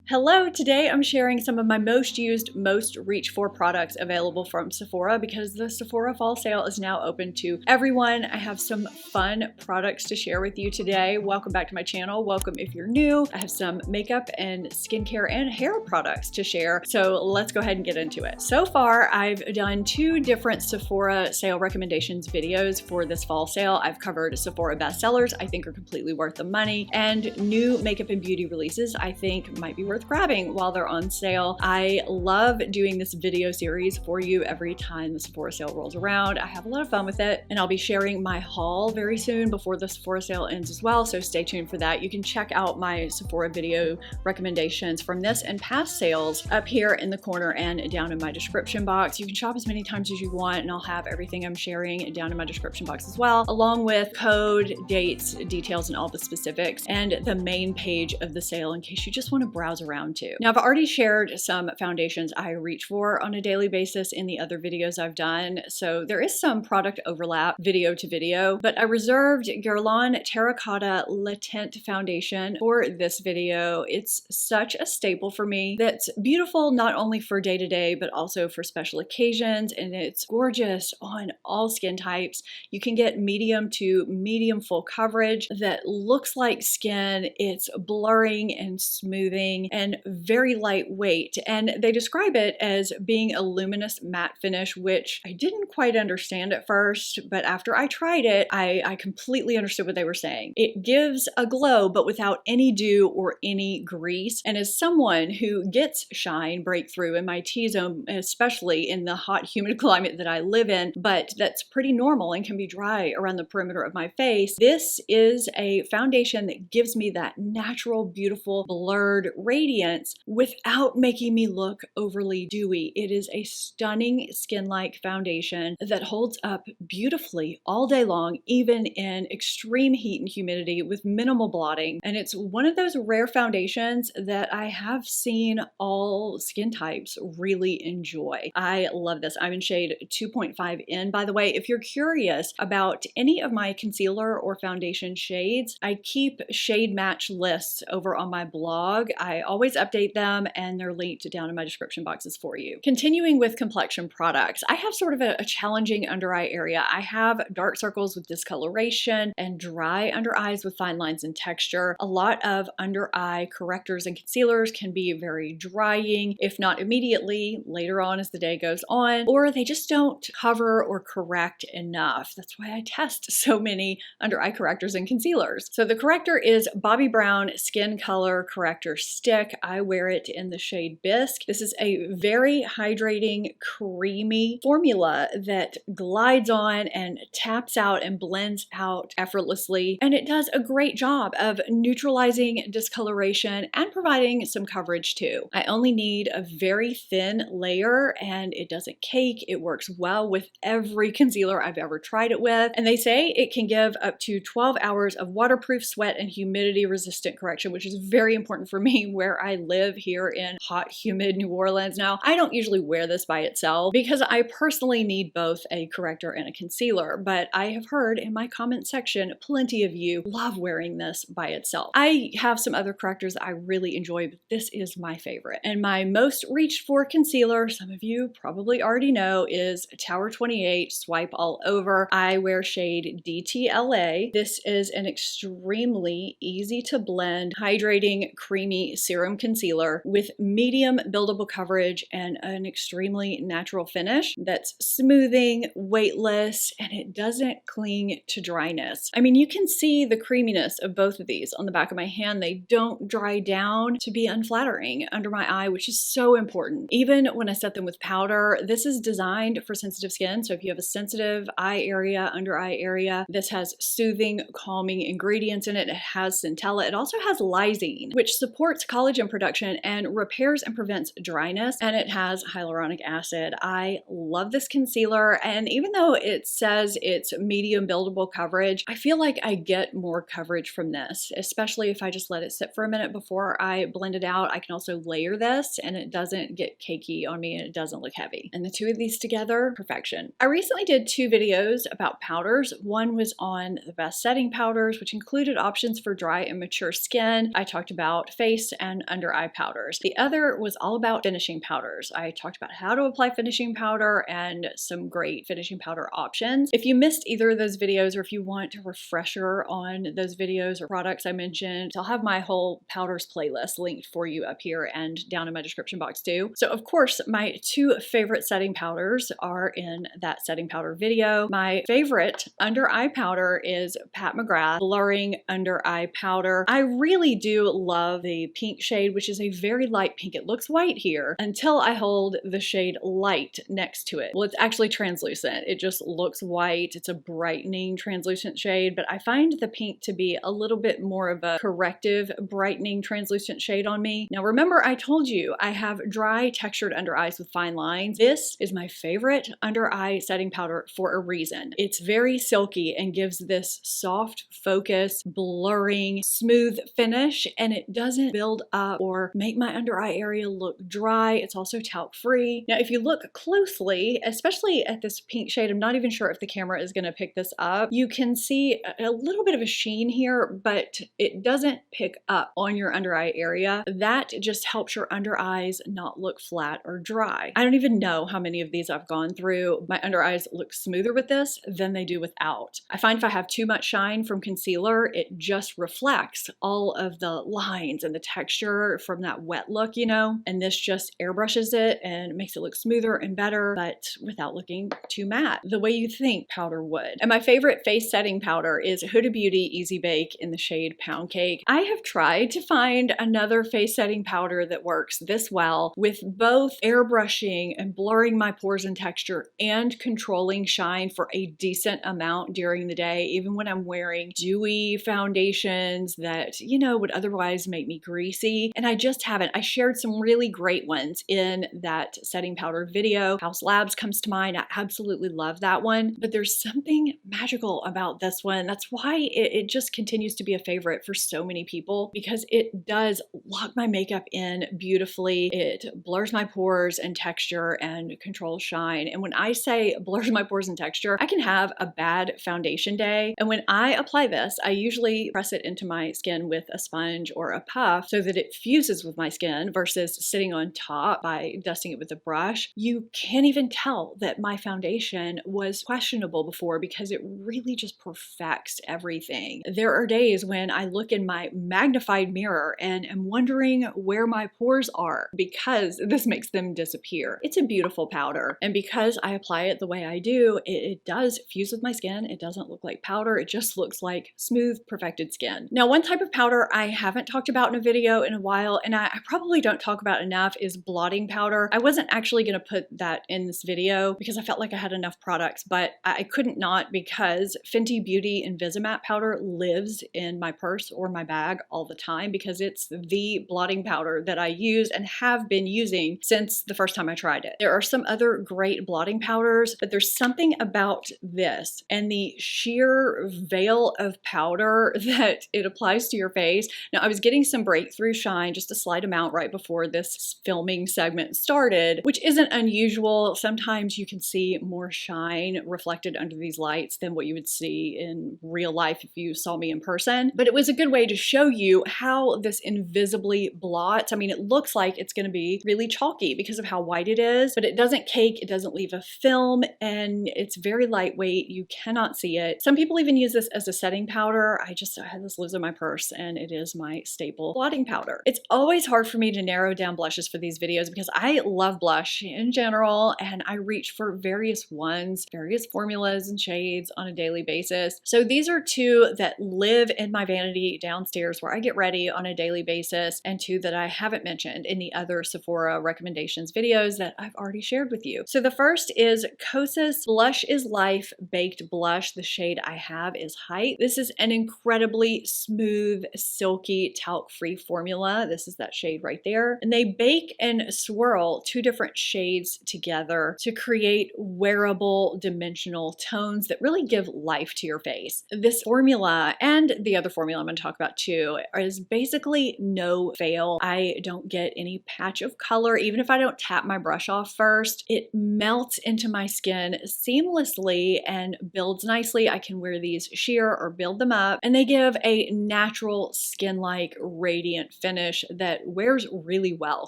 Hello, today I'm sharing some of my most used, most reached for products available from Sephora because the Sephora fall sale is now open to everyone. I have some fun products to share with you today. Welcome back to my channel. Welcome if you're new. I have some makeup and skincare and hair products to share. So let's go ahead and get into it. So far, I've done 2 different Sephora sale recommendations videos for this fall sale. I've covered Sephora bestsellers I think are completely worth the money, and new makeup and beauty releases I think might be worth grabbing while they're on sale. I love doing this video series for you every time the Sephora sale rolls around. I have a lot of fun with it, and I'll be sharing my haul very soon before the Sephora sale ends as well, so stay tuned for that. You can check out my Sephora video recommendations from this and past sales up here in the corner and down in my description box. You can shop as many times as you want, and I'll have everything I'm sharing down in my description box as well, along with code, dates, details, and all the specifics, and the main page of the sale in case you just want to browse around to. Now, I've already shared some foundations I reach for on a daily basis in the other videos I've done, so there is some product overlap video to video, but I reserved Guerlain Terracotta Le Tint Foundation for this video. It's such a staple for me that's beautiful not only for day-to-day, but also for special occasions, and it's gorgeous on all skin types. You can get medium to medium full coverage that looks like skin. It's blurring and smoothing and very lightweight, and they describe it as being a luminous matte finish, which I didn't quite understand at first, but after I tried it, I completely understood what they were saying. It gives a glow, but without any dew or any grease, and as someone who gets shine breakthrough in my T-zone, especially in the hot, humid climate that I live in, but that's pretty normal and can be dry around the perimeter of my face, this is a foundation that gives me that natural, beautiful, blurred radiance without making me look overly dewy. It is a stunning skin-like foundation that holds up beautifully all day long, even in extreme heat and humidity with minimal blotting. And it's one of those rare foundations that I have seen all skin types really enjoy. I love this. I'm in shade 2.5N, by the way. If you're curious about any of my concealer or foundation shades, I keep shade match lists over on my blog. I always update them, and they're linked down in my description boxes for you. Continuing with complexion products, I have sort of a challenging under eye area. I have dark circles with discoloration and dry under eyes with fine lines and texture. A lot of under eye correctors and concealers can be very drying, if not immediately, later on as the day goes on, or they just don't cover or correct enough. That's why I test so many under eye correctors and concealers. So the Corrector is Bobbi Brown Skin Color Corrector Stick. I wear it in the shade Bisque. This is a very hydrating, creamy formula that glides on and taps out and blends out effortlessly. And it does a great job of neutralizing discoloration and providing some coverage too. I only need a very thin layer, and it doesn't cake. It works well with every concealer I've ever tried it with. And they say it can give up to 12 hours of waterproof, sweat, and humidity resistant correction, which is very important for me where I live here in hot, humid New Orleans. Now, I don't usually wear this by itself because I personally need both a corrector and a concealer, but I have heard in my comment section, plenty of you love wearing this by itself. I have some other correctors I really enjoy, but this is my favorite. And my most reached for concealer, some of you probably already know, is Tower 28 Swipe All Over. I wear shade DTLA. This is an extremely easy to blend, hydrating, creamy serum concealer with medium buildable coverage and an extremely natural finish that's smoothing, weightless, and it doesn't cling to dryness. I mean, you can see the creaminess of both of these on the back of my hand. They don't dry down to be unflattering under my eye, which is so important. Even when I set them with powder, this is designed for sensitive skin. So if you have a sensitive eye area, under eye area, this has soothing, calming ingredients in it. It has centella. It also has lysine, which supports collagen production and repairs and prevents dryness, and it has hyaluronic acid. I love this concealer, and even though it says it's medium buildable coverage, I feel like I get more coverage from this, especially if I just let it sit for a minute before I blend it out. I can also layer this, and it doesn't get cakey on me, and it doesn't look heavy. And the two of these together, perfection. I recently did 2 videos about powders. One was on the best setting powders, which included options for dry and mature skin. I talked about face and on under eye powders. The other was all about finishing powders. I talked about how to apply finishing powder and some great finishing powder options. If you missed either of those videos, or if you want a refresher on those videos or products I mentioned, I'll have my whole powders playlist linked for you up here and down in my description box too. So of course, my two favorite setting powders are in that setting powder video. My favorite under eye powder is Pat McGrath Blurring Under Eye Powder. I really do love the pink shade, which is a very light pink. It looks white here until I hold the shade Light next to it. Well, it's actually translucent. It just looks white. It's a brightening translucent shade, but I find the pink to be a little bit more of a corrective brightening translucent shade on me. Now remember, I told you I have dry textured under eyes with fine lines. This is my favorite under eye setting powder for a reason. It's very silky and gives this soft focus, blurring, smooth finish, and it doesn't build up or make my under eye area look dry. It's also talc free. Now if you look closely, especially at this pink shade, I'm not even sure if the camera is going to pick this up. You can see a little bit of a sheen here, but it doesn't pick up on your under eye area. That just helps your under eyes not look flat or dry. I don't even know how many of these I've gone through. My under eyes look smoother with this than they do without. I find if I have too much shine from concealer, it just reflects all of the lines and the texture from that wet look, you know, and this just airbrushes it and makes it look smoother and better, but without looking too matte, the way you think powder would. And my favorite face setting powder is Huda Beauty Easy Bake in the shade Pound Cake. I have tried to find another face setting powder that works this well with both airbrushing and blurring my pores and texture and controlling shine for a decent amount during the day, even when I'm wearing dewy foundations that, you know, would otherwise make me greasy. And I just haven't. I shared some really great ones in that setting powder video. House Labs comes to mind. I absolutely love that one, but there's something magical about this one. That's why it just continues to be a favorite for so many people, because it does lock my makeup in beautifully. It blurs my pores and texture and controls shine. And when I say blurs my pores and texture, I can have a bad foundation day. And when I apply this, I usually press it into my skin with a sponge or a puff so that it fuses with my skin versus sitting on top by dusting it with a brush. You can't even tell that my foundation was questionable before because it really just perfects everything. There are days when I look in my magnified mirror and am wondering where my pores are because this makes them disappear. It's a beautiful powder, and because I apply it the way I do, it does fuse with my skin. It doesn't look like powder. It just looks like smooth, perfected skin. Now, one type of powder I haven't talked about in a video in a while, and I probably don't talk about enough, is blotting powder. I wasn't actually going to put that in this video because I felt like I had enough products, but I couldn't not, because Fenty Beauty Invisimatte powder lives in my purse or my bag all the time because it's the blotting powder that I use and have been using since the first time I tried it. There are some other great blotting powders, but there's something about this and the sheer veil of powder that it applies to your face. Now, I was getting some breakthrough shine, just a slight amount right before this filming segment started, which isn't unusual. Sometimes you can see more shine reflected under these lights than what you would see in real life if you saw me in person. But it was a good way to show you how this invisibly blots. I mean, it looks like it's going to be really chalky because of how white it is, but it doesn't cake, it doesn't leave a film, and it's very lightweight. You cannot see it. Some people even use this as a setting powder. I had this lives in my purse, and it is my staple blotting powder. It's always hard for me to narrow down blushes for these videos because I love blush in general, and I reach for various ones, various formulas and shades on a daily basis. So these are two that live in my vanity downstairs where I get ready on a daily basis, and two that I haven't mentioned in the other Sephora recommendations videos that I've already shared with you. So the first is Kosis Blush is Life Baked Blush. The shade I have is Height. This is an incredibly smooth, silky, talc-free formula. This is that shade right there. And they bake and swirl two different shades together to create wearable dimensional tones that really give life to your face. This formula and the other formula I'm going to talk about too is basically no fail. I don't get any patch of color. Even if I don't tap my brush off first, it melts into my skin seamlessly and builds nicely. I can wear these sheer or build them up, and they give a natural skin-like radiant finish. finish that wears really well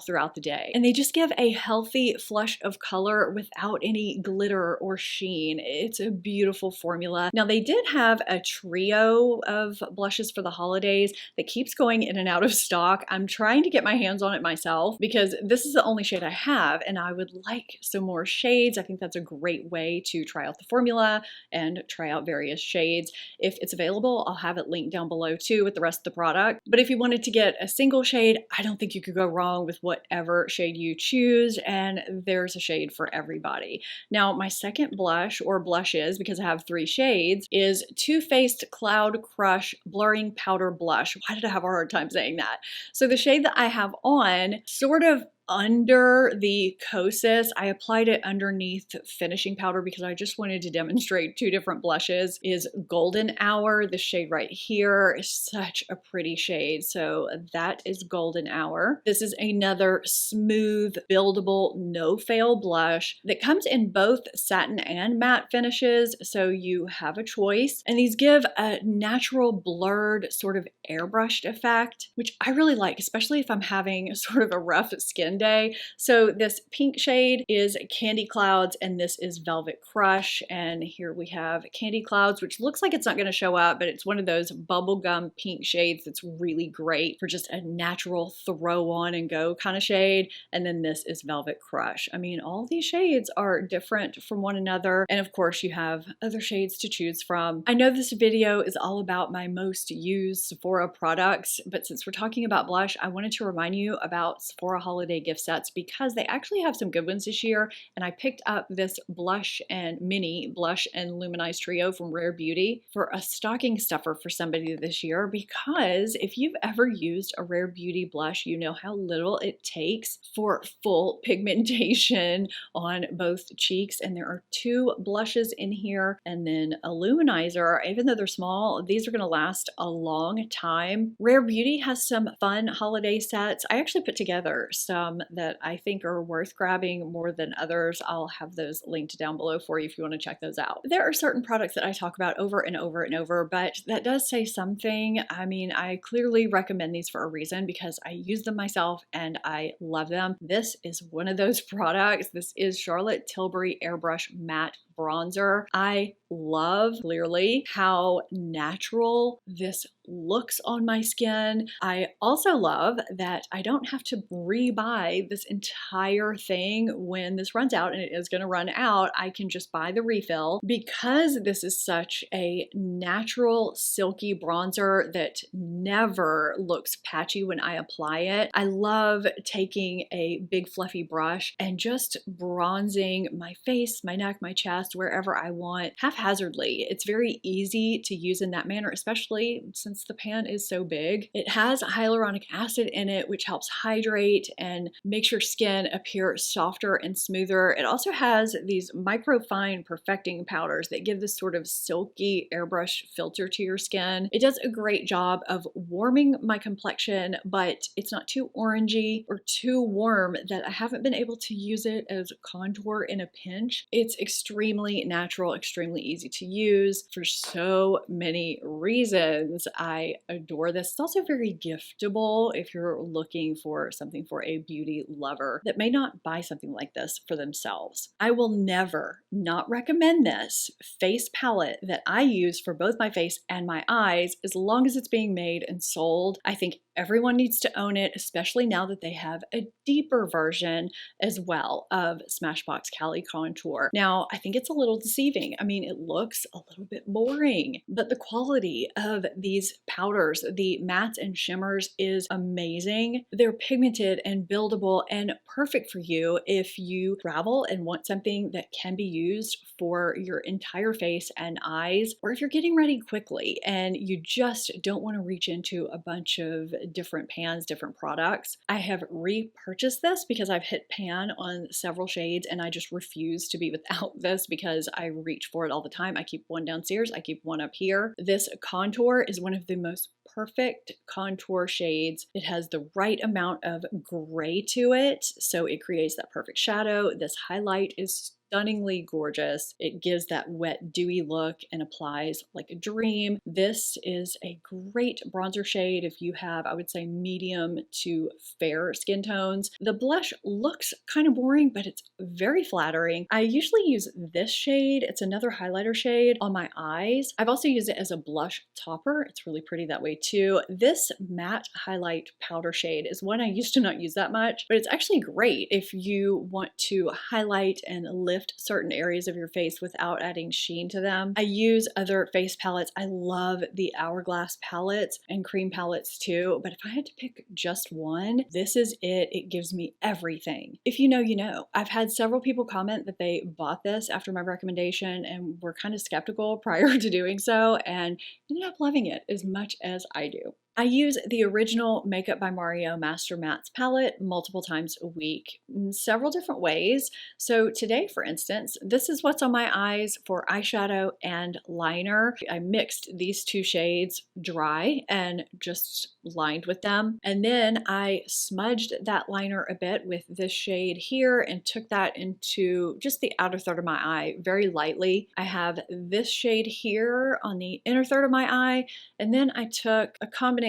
throughout the day. And they just give a healthy flush of color without any glitter or sheen. It's a beautiful formula. Now they did have a trio of blushes for the holidays that keeps going in and out of stock. I'm trying to get my hands on it myself because this is the only shade I have and I would like some more shades. I think that's a great way to try out the formula and try out various shades. If it's available, I'll have it linked down below too with the rest of the product. But if you wanted to get a single shade, I don't think you could go wrong with whatever shade you choose, and there's a shade for everybody. Now, my second blush, or blushes, because I have 3 shades, is Too Faced Cloud Crush Blurring Powder Blush. Why did I have a hard time saying that? So the shade that I have on sort of under the Kosis. I applied it underneath finishing powder because I just wanted to demonstrate 2 different blushes. Is Golden Hour. The shade right here is such a pretty shade. So that is Golden Hour. This is another smooth, buildable, no-fail blush that comes in both satin and matte finishes. So you have a choice. And these give a natural blurred sort of airbrushed effect, which I really like, especially if I'm having sort of a rough skin day. So this pink shade is Candy Clouds and this is Velvet Crush. And here we have Candy Clouds, which looks like it's not going to show up, but it's one of those bubblegum pink shades that's really great for just a natural throw on and go kind of shade. And then this is Velvet Crush. I mean, all these shades are different from one another. And of course you have other shades to choose from. I know this video is all about my most used Sephora products, but since we're talking about blush, I wanted to remind you about Sephora holiday gift sets because they actually have some good ones this year. And I picked up this blush and luminize trio from Rare Beauty for a stocking stuffer for somebody this year, because if you've ever used a Rare Beauty blush, you know how little it takes for full pigmentation on both cheeks. And there are 2 blushes in here and then a luminizer. Even though they're small, these are going to last a long time. Rare Beauty has some fun holiday sets. I actually put together some that I think are worth grabbing more than others. I'll have those linked down below for you if you want to check those out. There are certain products that I talk about over and over and over, but that does say something. I mean, I clearly recommend these for a reason because I use them myself and I love them. This is one of those products. This is Charlotte Tilbury Airbrush Matte Bronzer. I love clearly how natural this looks on my skin. I also love that I don't have to rebuy this entire thing when this runs out, and it is going to run out. I can just buy the refill because this is such a natural silky bronzer that never looks patchy when I apply it. I love taking a big fluffy brush and just bronzing my face, my neck, my chest, wherever I want, haphazardly. It's very easy to use in that manner, especially since the pan is so big. It has hyaluronic acid in it, which helps hydrate and makes your skin appear softer and smoother. It also has these microfine perfecting powders that give this sort of silky airbrush filter to your skin. It does a great job of warming my complexion, but it's not too orangey or too warm that I haven't been able to use it as contour in a pinch. It's extremely natural, extremely easy to use for so many reasons. I adore this. It's also very giftable if you're looking for something for a beauty lover that may not buy something like this for themselves. I will never not recommend this face palette that I use for both my face and my eyes as long as it's being made and sold. I think everyone needs to own it, especially now that they have a deeper version as well of Smashbox Cali Contour. Now, I think it's a little deceiving. I mean, it looks a little bit boring, but the quality of these powders, the mattes and shimmers, is amazing. They're pigmented and buildable and perfect for you if you travel and want something that can be used for your entire face and eyes, or if you're getting ready quickly and you just don't want to reach into a bunch of different pans, different products. I have repurchased this because I've hit pan on several shades and I just refuse to be without this because I reach for it all the time. I keep one downstairs, I keep one up here. This contour is one of the most perfect contour shades. It has the right amount of gray to it, so it creates that perfect shadow. This highlight is stunningly gorgeous. It gives that wet, dewy look and applies like a dream. This is a great bronzer shade if you have, I would say, medium to fair skin tones. The blush looks kind of boring, but it's very flattering. I usually use this shade. It's another highlighter shade on my eyes. I've also used it as a blush topper. It's really pretty that way too. This matte highlight powder shade is one I used to not use that much, but it's actually great if you want to highlight and lift certain areas of your face without adding sheen to them. I use other face palettes. I love the Hourglass palettes and cream palettes too, but if I had to pick just one, this is it. It gives me everything. If you know, you know. I've had several people comment that they bought this after my recommendation and were kind of skeptical prior to doing so and ended up loving it as much as I do. I use the original Makeup by Mario Master Mattes palette multiple times a week in several different ways. So today, for instance, this is what's on my eyes for eyeshadow and liner. I mixed these two shades dry and just lined with them. And then I smudged that liner a bit with this shade here and took that into just the outer third of my eye very lightly. I have this shade here on the inner third of my eye, and then I took a combination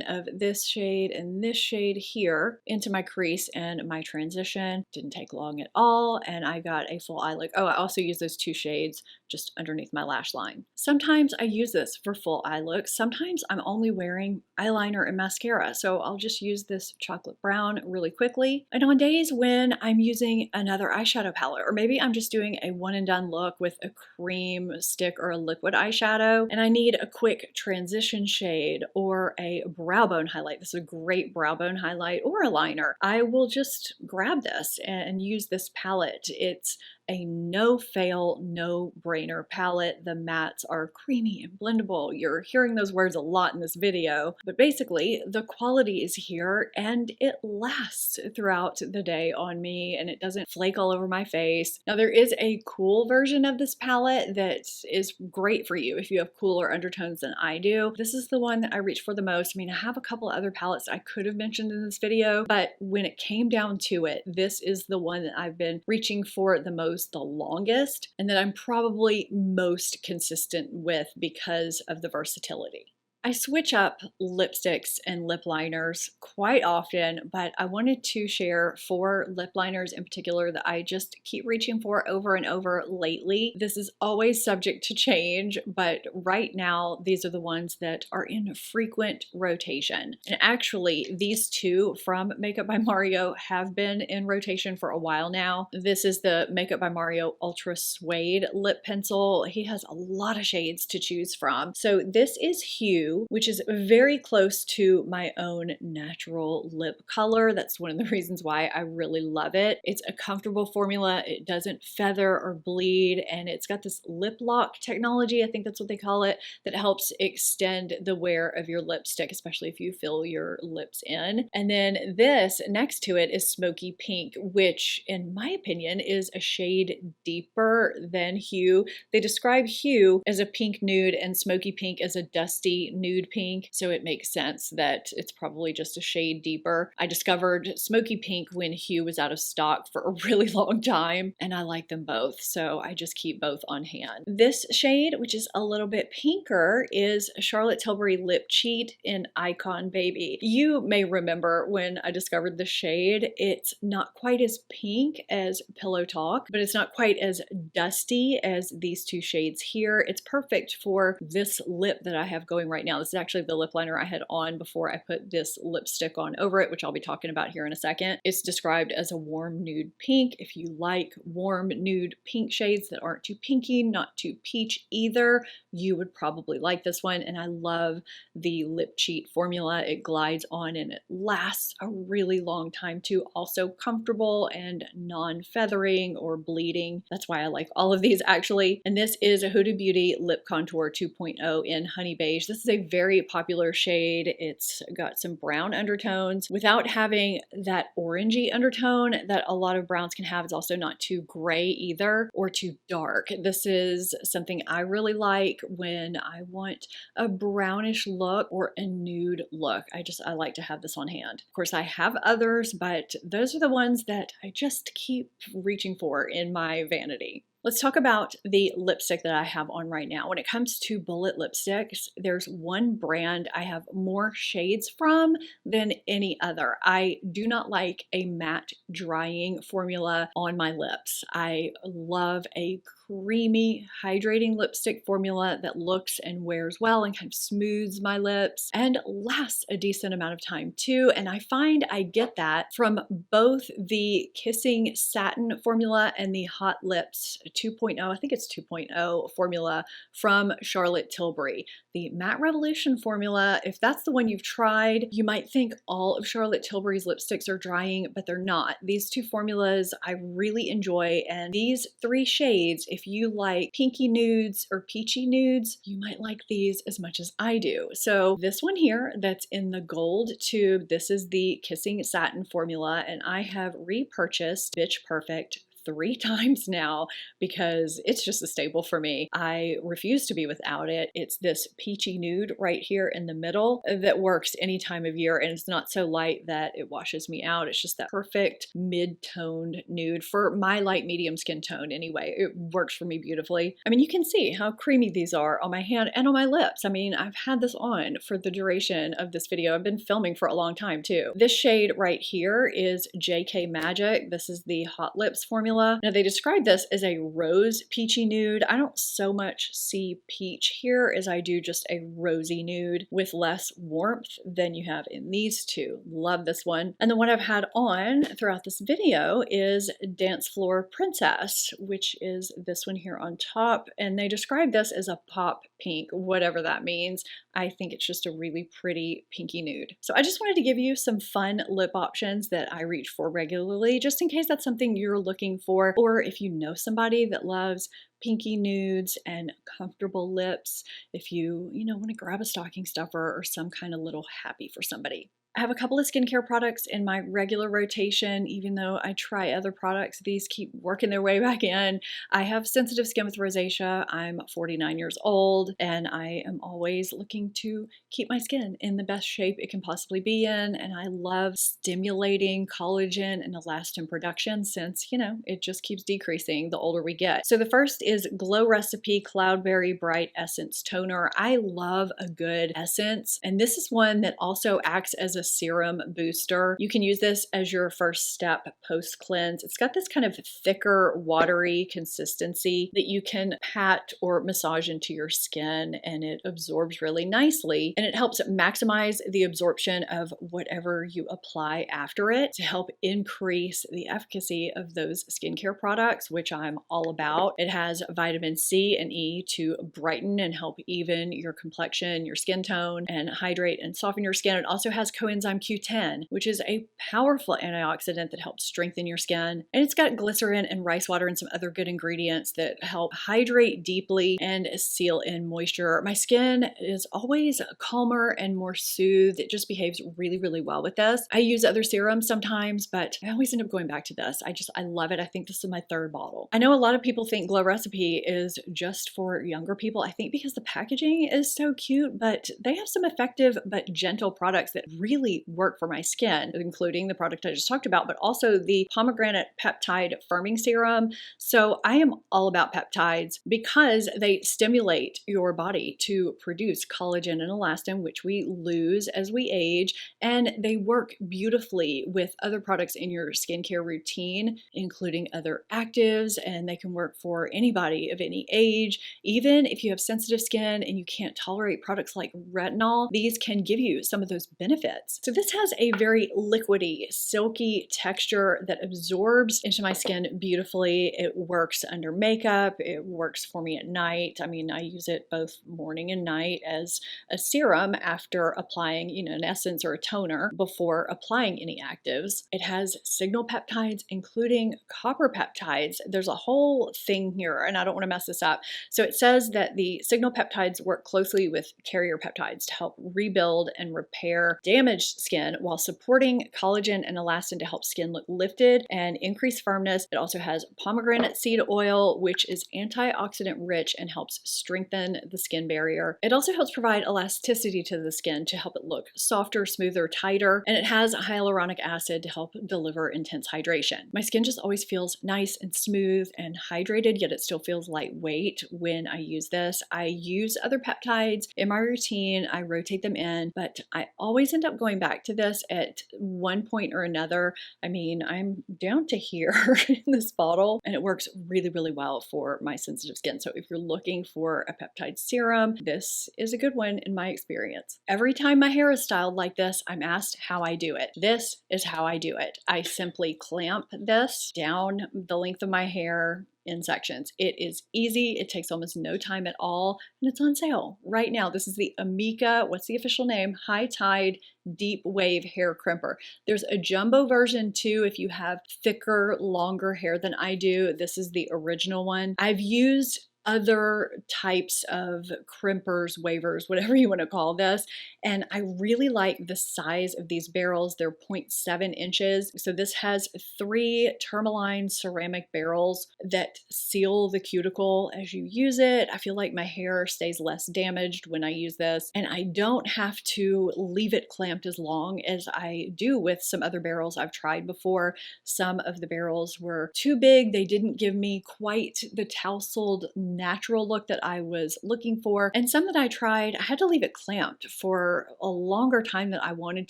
of this shade and this shade here into my crease and my transition. Didn't take long at all, and I got a full eye look. Oh, I also use those two shades just underneath my lash line. Sometimes I use this for full eye looks. Sometimes I'm only wearing eyeliner and mascara, so I'll just use this chocolate brown really quickly. And on days when I'm using another eyeshadow palette, or maybe I'm just doing a one and done look with a cream stick or a liquid eyeshadow, and I need a quick transition shade or a brow bone highlight. This is a great brow bone highlight or a liner. I will just grab this and use this palette. It's a no-fail, no-brainer palette. The mattes are creamy and blendable. You're hearing those words a lot in this video, but basically the quality is here and it lasts throughout the day on me and it doesn't flake all over my face. Now there is a cool version of this palette that is great for you if you have cooler undertones than I do. This is the one that I reach for the most. I mean, I have a couple other palettes I could have mentioned in this video, but when it came down to it, this is the one that I've been reaching for the most, the longest, and that I'm probably most consistent with because of the versatility. I switch up lipsticks and lip liners quite often, but I wanted to share 4 lip liners in particular that I just keep reaching for over and over lately. This is always subject to change, but right now these are the ones that are in frequent rotation. And actually these two from Makeup by Mario have been in rotation for a while now. This is the Makeup by Mario Ultra Suede lip pencil. He has a lot of shades to choose from. So this is Hue, which is very close to my own natural lip color. That's one of the reasons why I really love it. It's a comfortable formula. It doesn't feather or bleed, and it's got this lip lock technology, I think that's what they call it, that helps extend the wear of your lipstick, especially if you fill your lips in. And then this next to it is Smoky Pink, which in my opinion is a shade deeper than Hue. They describe Hue as a pink nude and Smoky Pink as a dusty nude pink, so it makes sense that it's probably just a shade deeper. I discovered Smoky Pink when Hue was out of stock for a really long time, and I like them both, so I just keep both on hand. This shade, which is a little bit pinker, is Charlotte Tilbury Lip Cheat in Icon Baby. You may remember when I discovered the shade, it's not quite as pink as Pillow Talk, but it's not quite as dusty as these two shades here. It's perfect for this lip that I have going right now. This is actually the lip liner I had on before I put this lipstick on over it, which I'll be talking about here in a second. It's described as a warm nude pink. If you like warm nude pink shades that aren't too pinky, not too peach either, you would probably like this one. And I love the Lip Cheat formula. It glides on and it lasts a really long time too. Also comfortable and non-feathering or bleeding. That's why I like all of these actually. And this is a Huda Beauty Lip Contour 2.0 in Honey Beige. This is a very popular shade. It's got some brown undertones without having that orangey undertone that a lot of browns can have. It's also not too gray either or too dark. This is something I really like when I want a brownish look or a nude look. I like to have this on hand. Of course, I have others, but those are the ones that I just keep reaching for in my vanity. Let's talk about the lipstick that I have on right now. When it comes to bullet lipsticks, there's one brand I have more shades from than any other. I do not like a matte drying formula on my lips. I love a creamy, hydrating lipstick formula that looks and wears well and kind of smooths my lips and lasts a decent amount of time too. And I find I get that from both the Kissing Satin formula and the Hot Lips 2.0, I think it's 2.0 formula from Charlotte Tilbury. The Matte Revolution formula, if that's the one you've tried, you might think all of Charlotte Tilbury's lipsticks are drying, but they're not. These two formulas I really enjoy, and these three shades, if you like pinky nudes or peachy nudes, you might like these as much as I do. So this one here that's in the gold tube, this is the Kissing Satin formula, and I have repurchased Bitch Perfect 3 times now because it's just a staple for me. I refuse to be without it. It's this peachy nude right here in the middle that works any time of year, and it's not so light that it washes me out. It's just that perfect mid-toned nude for my light medium skin tone anyway. It works for me beautifully. I mean, you can see how creamy these are on my hand and on my lips. I mean, I've had this on for the duration of this video. I've been filming for a long time too. This shade right here is JK Magic. This is the Hot Lips formula. Now they describe this as a rose peachy nude. I don't so much see peach here as I do just a rosy nude with less warmth than you have in these two. Love this one. And the one I've had on throughout this video is Dance Floor Princess, which is this one here on top. And they describe this as a pop pink, whatever that means. I think it's just a really pretty pinky nude. So I just wanted to give you some fun lip options that I reach for regularly, just in case that's something you're looking for, or if you know somebody that loves pinky nudes and comfortable lips, if you want to grab a stocking stuffer or some kind of little happy for somebody. I have a couple of skincare products in my regular rotation. Even though I try other products, these keep working their way back in. I have sensitive skin with rosacea. I'm 49 years old, and I am always looking to keep my skin in the best shape it can possibly be in. And I love stimulating collagen and elastin production since, it just keeps decreasing the older we get. So the first is Glow Recipe Cloudberry Bright Essence Toner. I love a good essence, and this is one that also acts as a serum booster. You can use this as your first step post cleanse. It's got this kind of thicker, watery consistency that you can pat or massage into your skin, and it absorbs really nicely, and it helps maximize the absorption of whatever you apply after it to help increase the efficacy of those skincare products, which I'm all about. It has vitamin C and E to brighten and help even your complexion, your skin tone, and hydrate and soften your skin. It also has coenzyme Q10, which is a powerful antioxidant that helps strengthen your skin. And it's got glycerin and rice water and some other good ingredients that help hydrate deeply and seal in moisture. My skin is always calmer and more soothed. It just behaves really, really well with this. I use other serums sometimes, but I always end up going back to this. I love it. I think this is my 3rd bottle. I know a lot of people think Glow Recipe is just for younger people. I think because the packaging is so cute, but they have some effective but gentle products that really work for my skin, including the product I just talked about, but also the pomegranate peptide firming serum. So I am all about peptides because they stimulate your body to produce collagen and elastin, which we lose as we age, and they work beautifully with other products in your skincare routine, including other actives, and they can work for anybody of any age. Even if you have sensitive skin and you can't tolerate products like retinol, these can give you some of those benefits benefits. So this has a very liquidy, silky texture that absorbs into my skin beautifully. It works under makeup. It works for me at night. I mean, I use it both morning and night as a serum after applying, an essence or a toner before applying any actives. It has signal peptides, including copper peptides. There's a whole thing here, and I don't want to mess this up. So it says that the signal peptides work closely with carrier peptides to help rebuild and repair damaged skin while supporting collagen and elastin to help skin look lifted and increase firmness. It also has pomegranate seed oil, which is antioxidant rich and helps strengthen the skin barrier. It also helps provide elasticity to the skin to help it look softer, smoother, tighter, and it has hyaluronic acid to help deliver intense hydration. My skin just always feels nice and smooth and hydrated, yet it still feels lightweight when I use this. I use other peptides in my routine. I rotate them in, but I always end up going back to this at one point or another. I mean, I'm down to here in this bottle, and it works really, really well for my sensitive skin. So if you're looking for a peptide serum, this is a good one in my experience. Every time my hair is styled like this, I'm asked how I do it. This is how I do it. I simply clamp this down the length of my hair in sections. It is easy. It takes almost no time at all, and it's on sale right now. This is the Amika, what's the official name? High Tide Deep Wave Hair Crimper. There's a jumbo version too if you have thicker, longer hair than I do. This is the original one. I've used other types of crimpers, wavers, whatever you want to call this. And I really like the size of these barrels. They're 0.7 inches. So this has 3 tourmaline ceramic barrels that seal the cuticle as you use it. I feel like my hair stays less damaged when I use this, and I don't have to leave it clamped as long as I do with some other barrels I've tried before. Some of the barrels were too big. They didn't give me quite the tousled natural look that I was looking for. And some that I tried, I had to leave it clamped for a longer time than I wanted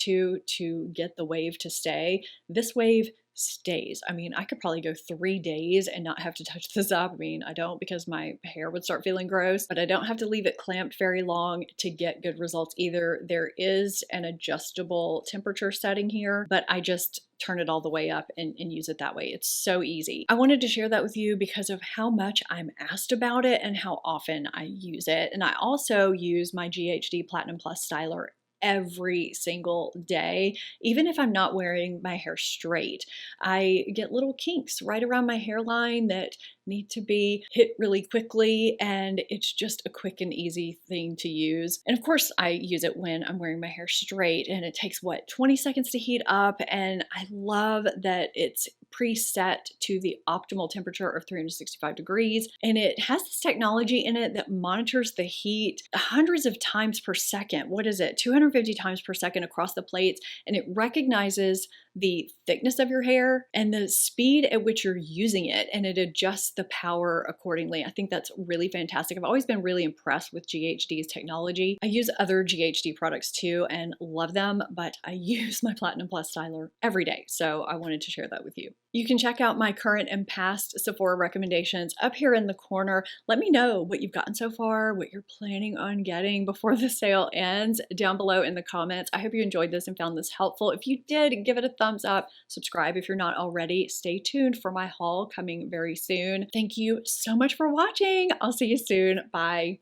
to get the wave to stay. This wave stays. I mean, I could probably go 3 days and not have to touch this up. I mean, I don't because my hair would start feeling gross, but I don't have to leave it clamped very long to get good results either. There is an adjustable temperature setting here, but I just turn it all the way up and use it that way. It's so easy. I wanted to share that with you because of how much I'm asked about it and how often I use it. And I also use my GHD Platinum Plus styler every single day, even if I'm not wearing my hair straight. I get little kinks right around my hairline that need to be hit really quickly, and it's just a quick and easy thing to use. And of course, I use it when I'm wearing my hair straight, and it takes 20 seconds to heat up, and I love that it's preset to the optimal temperature of 365 degrees, and it has this technology in it that monitors the heat hundreds of times per second. What is it? 250 times per second across the plates, and it recognizes the thickness of your hair and the speed at which you're using it, and it adjusts the power accordingly. I think that's really fantastic. I've always been really impressed with GHD's technology. I use other GHD products too and love them, but I use my Platinum Plus styler every day, so I wanted to share that with you. You can check out my current and past Sephora recommendations up here in the corner. Let me know what you've gotten so far, what you're planning on getting before the sale ends down below in the comments. I hope you enjoyed this and found this helpful. If you did, give it a thumbs up. Subscribe if you're not already. Stay tuned for my haul coming very soon. Thank you so much for watching. I'll see you soon. Bye.